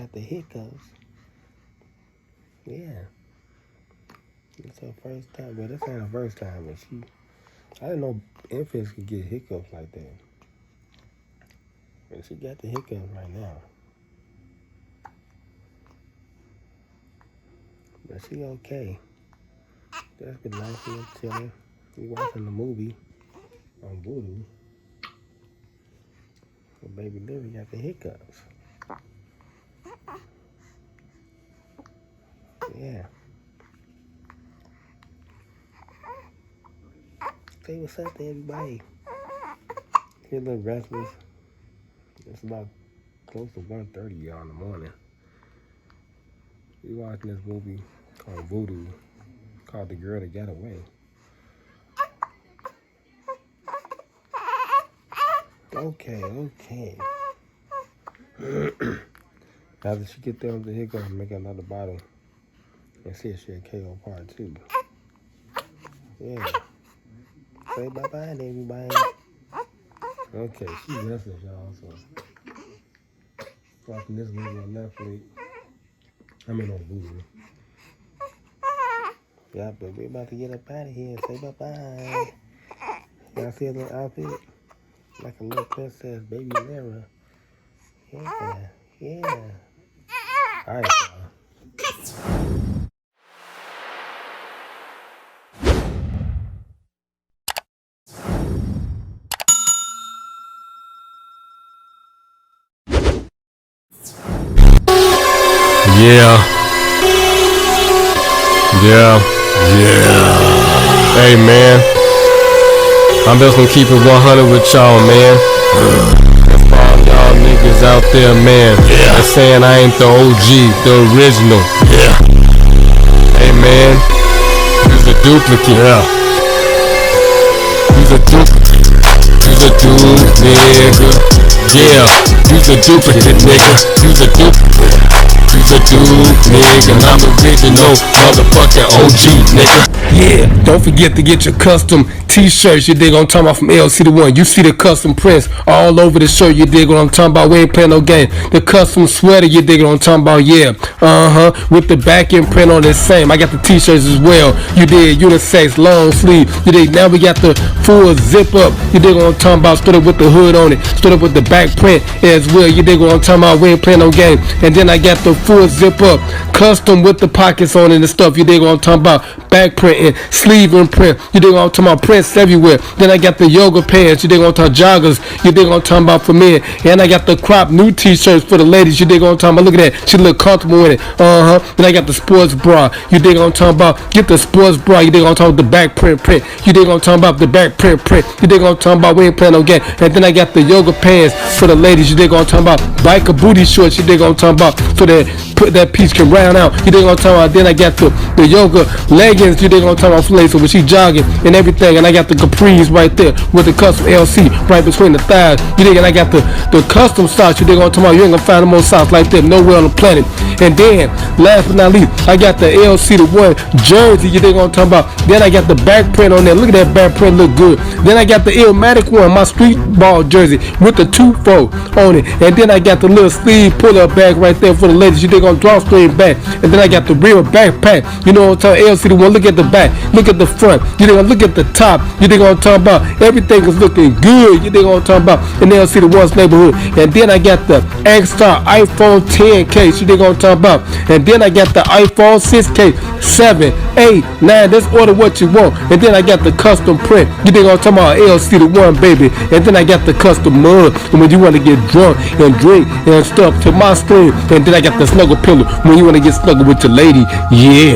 got the hiccups. Yeah. It's her first time, but this ain't her first time. But I didn't know infants could get hiccups like that. But she got the hiccups right now. But she okay. That's been nice and chilling. We watching the movie on Vudu. But baby Lirah got the hiccups. Yeah. Say what's up to everybody. He's a little restless. It's about close to 1:30 y'all in the morning. We watching this movie called Vudu, called The Girl That Got Away. Okay. After she get done with the hiccup, make another bottle and see if she'll KO part 2. Yeah. Say bye-bye to everybody. Okay, she restless, y'all, so watching this movie on Netflix. I mean on Vudu. Yeah, but we about to get up out of here. Say bye-bye. Y'all see a little outfit? Like a little princess, baby Lirah. Yeah. Alright, y'all. Yeah. Hey, man. I'm just gonna keep it 100 with y'all, man. That's for all y'all niggas out there, man. They're saying I ain't the OG, the original. Hey, man. You's a duplicate. You's a duplicate. You's a dude, nigga. Yeah. You's a duplicate, nigga. You's a duplicate. You's a dude, nigga. And I'm the original motherfucking OG, nigga. Yeah, don't forget to get your custom t-shirts, you dig what I'm talking about, from LCDAONE. You see the custom prints all over the shirt, you dig what I'm talking about. We ain't playing no game. The custom sweater, you dig what I'm talking about. Yeah, with the back end print on the same. I got the t-shirts as well. You dig unisex, long sleeve. You dig. Now we got the full zip up. You dig what I'm talking about. Stood up with the hood on it. Stood up with the back print as well. You dig what I'm talking about. We ain't playing no game. And then I got the full zip up, custom with the pockets on it and stuff. You dig what I'm talking about. Back print and sleeve and print. You dig what I'm talking about. Prints everywhere. Then I got the yoga pants. You dig what I'm talking about. Joggers. You dig what I'm talking about for men. And I got the crop new t-shirts for the ladies. You dig what I'm talking about. Look at that. She look comfortable with it. Then I got the sports bra. You dig what I'm talking about. Get the sports bra. You dig what I'm talking about. The back print. You dig what I'm talking about. The back print. You dig what I'm talking about. We ain't playing no game. And then I got the yoga pants for the ladies. You dig what I'm talking about. Biker booty shorts. You dig what I'm talking about. So that that piece can round out. You dig what I'm talking about. Then I got the yoga leggings. You dig what I'm talking about. For ladies. So when she jogging and everything. And I got the capris right there with the custom LC right between the thighs. You dig? And I got the custom socks. You dig what I'm talking about. You ain't gonna find the more socks like that nowhere on the planet. And then last but not least, I got the LCDAONE jersey. You dig what I'm talking about. Then I got the back print on there. Look at that back print, look good. Then I got the Illmatic one, my street ball jersey with the 2-fold on it. And then I got the little sleeve pull up bag right there for the ladies. You dig on drawstring back. And then I got the real backpack. You know what I'm talking about. LCDAONE. Look at the back. Look at the front. You dig? Look at the top. You dig what I'm talking about. Everything is looking good. You dig what I'm talking about. In LCDAONE's neighborhood. And then I got the X-Star iPhone 10 case. You dig what I'm talking about. And then I got the iPhone 6 case. 7, 8, 9. Just order what you want. And then I got the custom print. You dig what I'm talking about. LCDAONE, baby. And then I got the custom mug. And when you want to get drunk and drink and stuff to my screen. And then I got the snuggle pillow when you want to get snuggle with your lady. Yeah.